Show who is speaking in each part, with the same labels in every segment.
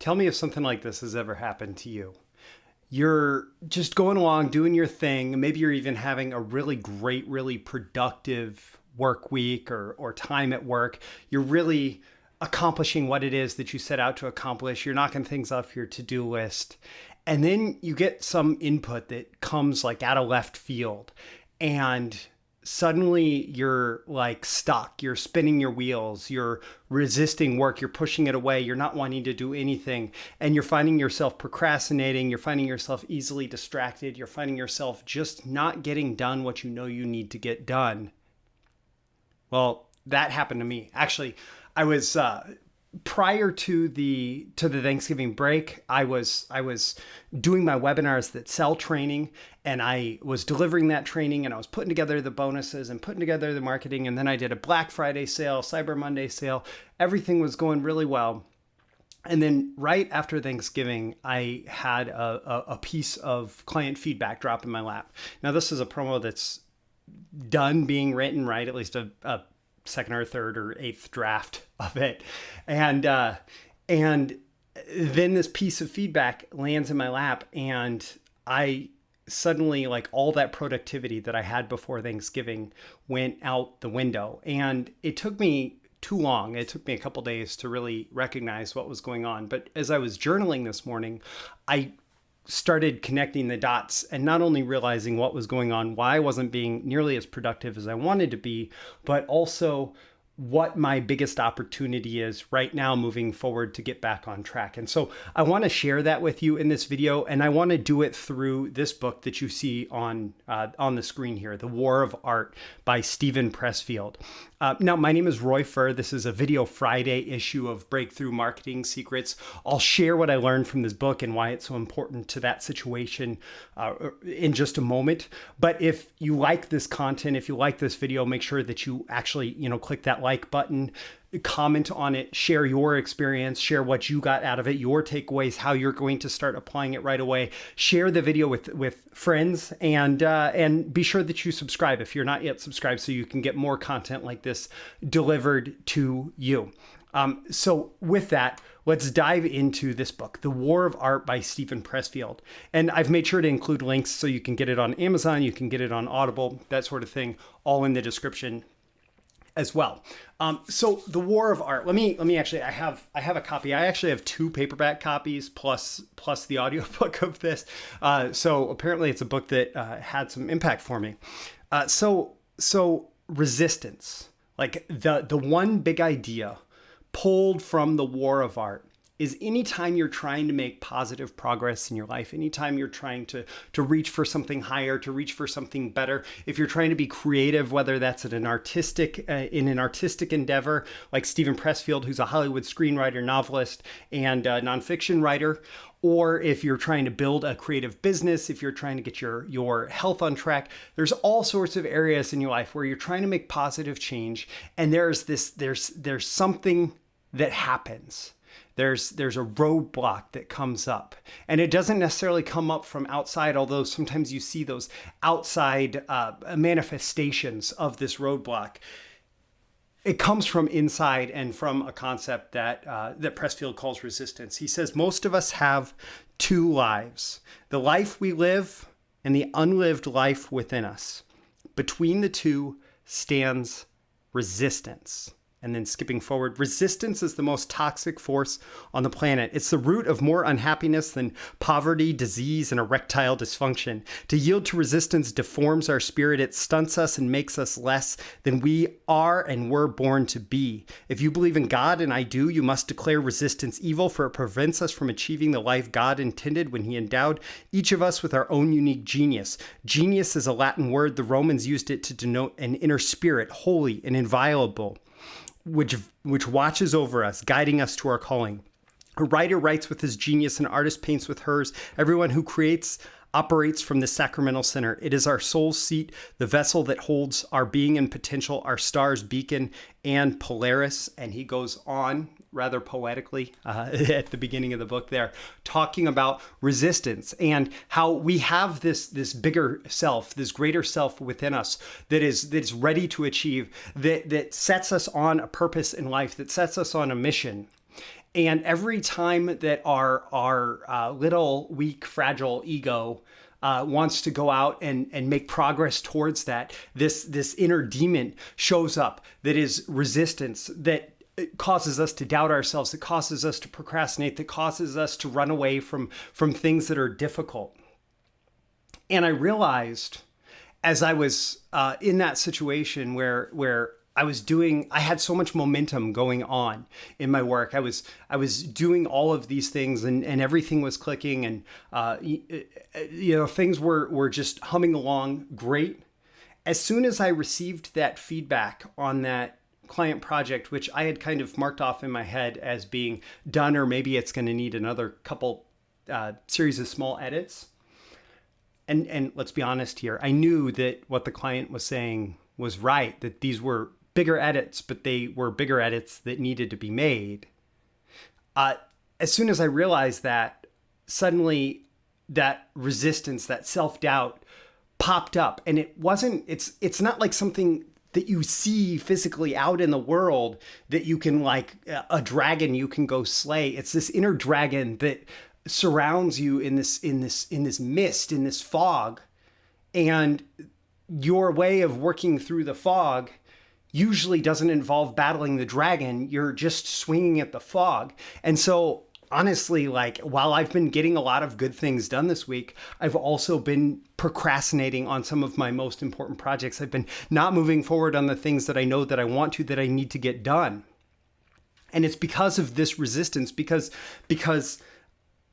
Speaker 1: Tell me if something like this has ever happened to you. You're just going along, doing your thing. Maybe you're even having a really great, really productive work week or time at work. You're really accomplishing what it is that you set out to accomplish. You're knocking things off your to-do list. And then you get some input that comes like out of left field. And suddenly you're like stuck, you're spinning your wheels, you're resisting work, you're pushing it away, you're not wanting to do anything, and you're finding yourself procrastinating, you're finding yourself easily distracted, you're finding yourself just not getting done what you know you need to get done. Well, that happened to me. Actually, I was prior to the Thanksgiving break, I was doing my webinars that sell training, and I was delivering that training, and I was putting together the bonuses and putting together the marketing. And then I did a Black Friday sale, Cyber Monday sale. Everything was going really well. And then right after Thanksgiving, I had a piece of client feedback drop in my lap. Now, this is a promo that's done being written, right? At least a second or third or eighth draft of it. And then this piece of feedback lands in my lap, and I suddenly, like, all that productivity that I had before Thanksgiving went out the window. And it took me too long. It took me a couple days to really recognize what was going on. But as I was journaling this morning, I started connecting the dots and not only realizing what was going on, why I wasn't being nearly as productive as I wanted to be, but also what my biggest opportunity is right now moving forward to get back on track. And so I want to share that with you in this video, and I want to do it through this book that you see on the screen here, The War of Art by Stephen Pressfield. Now, my name is Roy Furr. This is a Video Friday issue of Breakthrough Marketing Secrets. I'll share what I learned from this book and why it's so important to that situation in just a moment. But if you like this content, if you like this video, make sure that you actually, click that like button, comment on it, share your experience, share what you got out of it, your takeaways, how you're going to start applying it right away. Share the video with friends, and be sure that you subscribe if you're not yet subscribed, so you can get more content like this delivered to you. So with that, let's dive into this book, The War of Art by Stephen Pressfield. And I've made sure to include links so you can get it on Amazon, you can get it on Audible, that sort of thing, all in the description as well. So The War of Art, let me actually, I have a copy. I actually have 2 paperback copies plus the audiobook of this. So apparently it's a book that had some impact for me. So resistance, like the one big idea pulled from The War of Art, is anytime you're trying to make positive progress in your life, anytime you're trying to reach for something higher, to reach for something better, if you're trying to be creative, whether that's in an artistic endeavor, like Stephen Pressfield, who's a Hollywood screenwriter, novelist, and nonfiction writer, or if you're trying to build a creative business, if you're trying to get your health on track, there's all sorts of areas in your life where you're trying to make positive change, and there's something that happens. There's a roadblock that comes up, and it doesn't necessarily come up from outside, although sometimes you see those outside manifestations of this roadblock. It comes from inside and from a concept that Pressfield calls resistance. He says most of us have 2 lives: the life we live and the unlived life within us. Between the two stands resistance. And then skipping forward, resistance is the most toxic force on the planet. It's the root of more unhappiness than poverty, disease, and erectile dysfunction. To yield to resistance deforms our spirit. It stunts us and makes us less than we are and were born to be. If you believe in God, and I do, you must declare resistance evil, for it prevents us from achieving the life God intended when he endowed each of us with our own unique genius. Genius is a Latin word. The Romans used it to denote an inner spirit, holy and inviolable, which watches over us, guiding us to our calling. A writer writes with his genius, an artist paints with hers. Everyone who creates operates from the sacramental center. It is our soul's seat, the vessel that holds our being and potential, our star's beacon and Polaris. And he goes on rather poetically at the beginning of the book there, talking about resistance and how we have this bigger self, this greater self within us that's ready to achieve, that sets us on a purpose in life, that sets us on a mission. And every time that our little, weak, fragile ego wants to go out and make progress towards that, this inner demon shows up that is resistance, that causes us to doubt ourselves, that causes us to procrastinate, that causes us to run away from things that are difficult. And I realized as I was in that situation where I had so much momentum going on in my work. I was doing all of these things and everything was clicking, and things were just humming along great. As soon as I received that feedback on that client project, which I had kind of marked off in my head as being done, or maybe it's going to need another couple series of small edits. And let's be honest here, I knew that what the client was saying was right, that these were bigger edits, but they were bigger edits that needed to be made. As soon as I realized that, suddenly that resistance, that self-doubt popped up. And it's not like something that you see physically out in the world that you can, like a dragon you can go slay. It's this inner dragon that surrounds you in this mist, in this fog. And your way of working through the fog usually doesn't involve battling the dragon. You're just swinging at the fog. And so honestly, like, while I've been getting a lot of good things done this week, I've also been procrastinating on some of my most important projects. I've been not moving forward on the things that I know that I want to, that I need to get done. And it's because of this resistance, because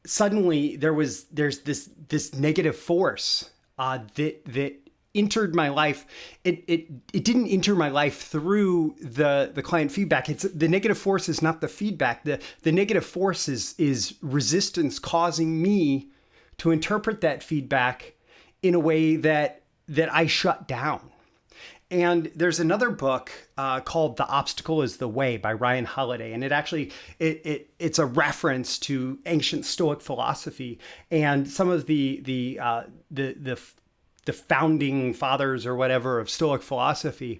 Speaker 1: suddenly there's this negative force that entered my life. It didn't enter my life through the client feedback. It's the negative force is not the feedback. The negative force is resistance causing me to interpret that feedback in a way that I shut down. And there's another book called The Obstacle is the Way by Ryan Holiday. And it's a reference to ancient Stoic philosophy and some of the founding fathers or whatever of Stoic philosophy,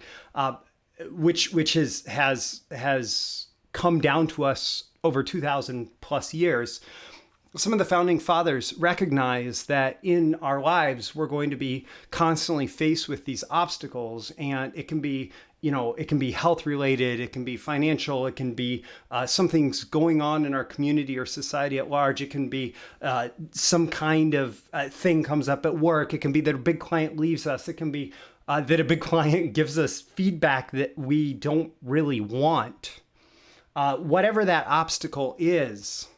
Speaker 1: which has come down to us over 2,000 plus years. Some of the founding fathers recognize that in our lives, we're going to be constantly faced with these obstacles, and it can be health related, it can be financial, it can be something's going on in our community or society at large. It can be some kind of thing comes up at work. It can be that a big client leaves us. It can be that a big client gives us feedback that we don't really want. Whatever that obstacle is,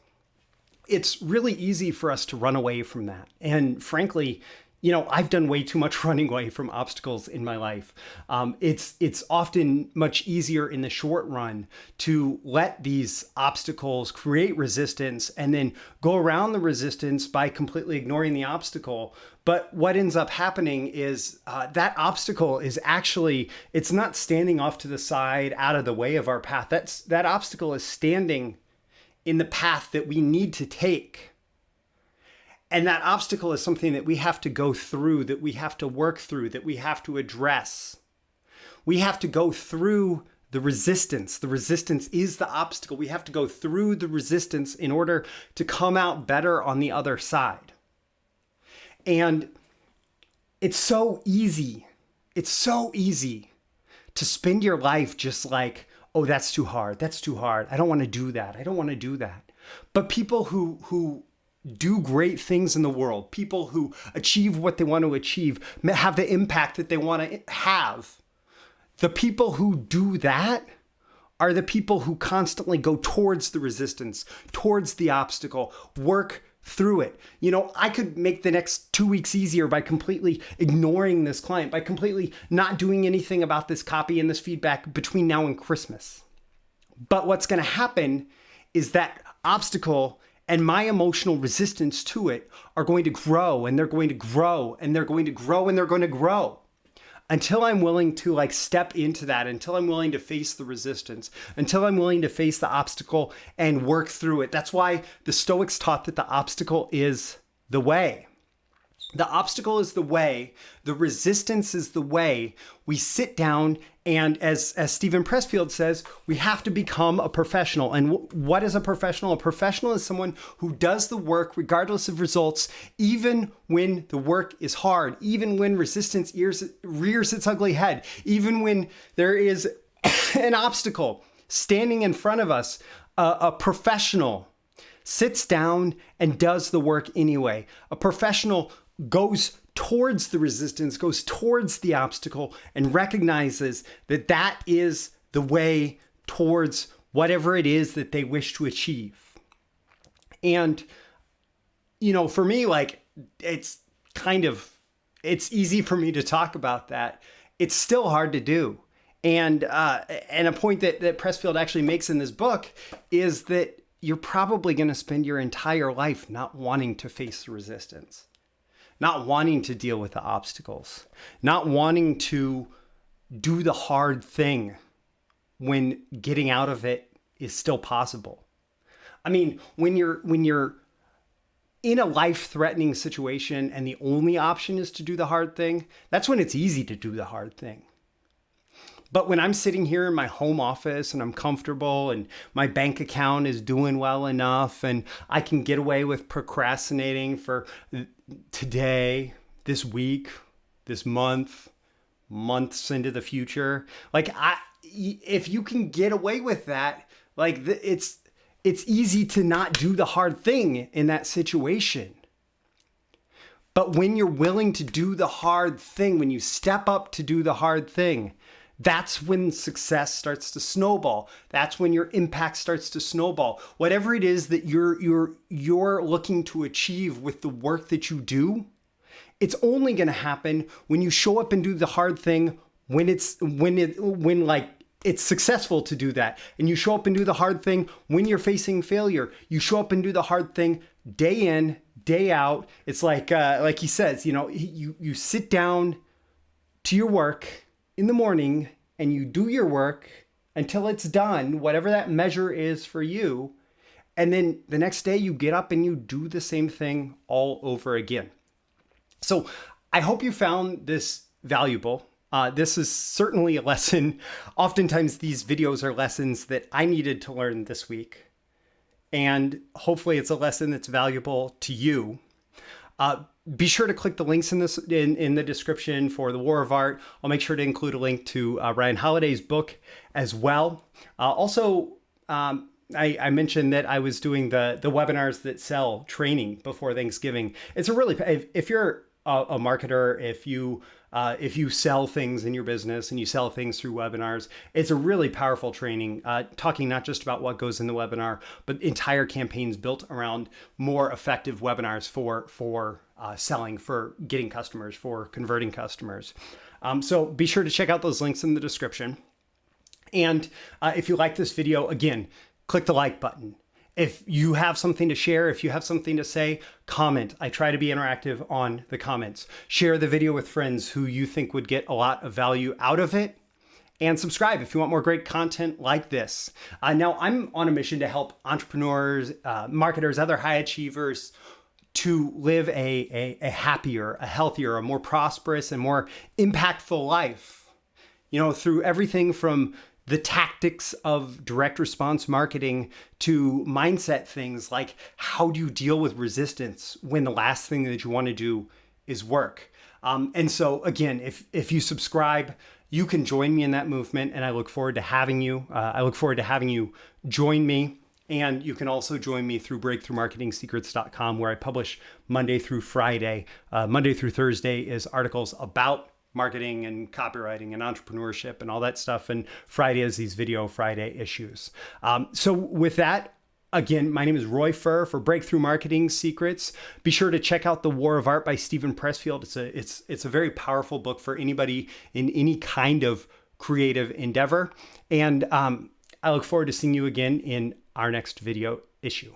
Speaker 1: it's really easy for us to run away from that. And frankly, I've done way too much running away from obstacles in my life. It's often much easier in the short run to let these obstacles create resistance and then go around the resistance by completely ignoring the obstacle. But what ends up happening is that obstacle is actually, it's not standing off to the side out of the way of our path. That obstacle is standing in the path that we need to take. And that obstacle is something that we have to go through, that we have to work through, that we have to address. We have to go through the resistance. The resistance is the obstacle. We have to go through the resistance in order to come out better on the other side. And it's so easy. It's so easy to spend your life just like, oh, that's too hard. That's too hard. I don't want to do that. I don't want to do that. But people who do great things in the world, people who achieve what they want to achieve, have the impact that they want to have, the people who do that are the people who constantly go towards the resistance, towards the obstacle, work through it. I could make the next 2 weeks easier by completely ignoring this client, by completely not doing anything about this copy and this feedback between now and Christmas. But what's going to happen is that obstacle and my emotional resistance to it are going to grow, and they're going to grow, and they're going to grow, and they're going to grow until I'm willing to step into that, until I'm willing to face the resistance, until I'm willing to face the obstacle and work through it. That's why the Stoics taught that the obstacle is the way. The obstacle is the way. The resistance is the way. We sit down And as Stephen Pressfield says, we have to become a professional. And what is a professional? A professional is someone who does the work regardless of results, even when the work is hard, even when resistance rears its ugly head, even when there is an obstacle standing in front of us. A professional sits down and does the work anyway. A professional goes towards the resistance, goes towards the obstacle, and recognizes that that is the way towards whatever it is that they wish to achieve. And, for me, it's easy for me to talk about that. It's still hard to do. And a point that Pressfield actually makes in this book is that you're probably going to spend your entire life not wanting to face the resistance, not wanting to deal with the obstacles, not wanting to do the hard thing when getting out of it is still possible. I mean, when you're in a life-threatening situation and the only option is to do the hard thing, that's when it's easy to do the hard thing. But when I'm sitting here in my home office and I'm comfortable and my bank account is doing well enough and I can get away with procrastinating for today, this week, this month, months into the future, if you can get away with that, it's easy to not do the hard thing in that situation. But when you're willing to do the hard thing, when you step up to do the hard thing, that's when success starts to snowball. That's when your impact starts to snowball. Whatever it is that you're looking to achieve with the work that you do, it's only going to happen when you show up and do the hard thing when it's successful to do that. And you show up and do the hard thing when you're facing failure. You show up and do the hard thing day in, day out. It's like he says, you sit down to your work in the morning and you do your work until it's done, whatever that measure is for you. And then the next day you get up and you do the same thing all over again. So I hope you found this valuable. This is certainly a lesson. Oftentimes these videos are lessons that I needed to learn this week. And hopefully it's a lesson that's valuable to you. Be sure to click the links in the description for The War of Art. I'll make sure to include a link to Ryan Holiday's book as well. I mentioned that I was doing the webinars that sell training before Thanksgiving. It's if you're a marketer, if you sell things in your business and you sell things through webinars, it's a really powerful training, talking not just about what goes in the webinar, but entire campaigns built around more effective webinars for selling, for getting customers, for converting customers. So be sure to check out those links in the description. And if you like this video, again, click the like button. If you have something to share, if you have something to say, comment. I try to be interactive on the comments. Share the video with friends who you think would get a lot of value out of it. And subscribe if you want more great content like this. Now, I'm on a mission to help entrepreneurs, marketers, other high achievers to live a happier, a healthier, a more prosperous, and more impactful life. Through everything from the tactics of direct response marketing to mindset things like how do you deal with resistance when the last thing that you want to do is work. And so again, if you subscribe, you can join me in that movement, and I look forward to having you. I look forward to having you join me. And you can also join me through breakthroughmarketingsecrets.com, where I publish Monday through Friday. Monday through Thursday is articles about marketing and copywriting and entrepreneurship and all that stuff. And Friday is these Video Friday issues. So with that, again, my name is Roy Furr for Breakthrough Marketing Secrets. Be sure to check out The War of Art by Stephen Pressfield. It's a very powerful book for anybody in any kind of creative endeavor. And I look forward to seeing you again in our next video issue.